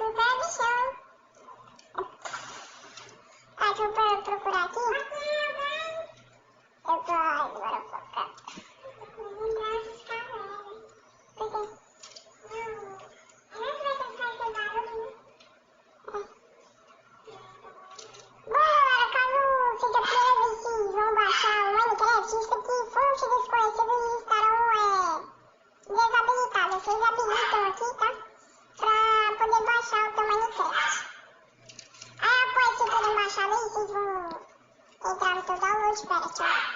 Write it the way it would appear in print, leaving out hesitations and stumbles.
tudo é bichão, hein? Ah, deixa eu procurar aqui. Eu tô agora focando. Por quê? Bora, caso seja a primeira vez que vão baixar o Minecraft, isso aqui, fonte desconhecida e estarão desabilitadas. Vocês habilitam aqui, tá? Pra poder baixar o teu Minecraft. Aí após vocês terem baixado aí, vocês vão entrar no teu download. Pera, tchau.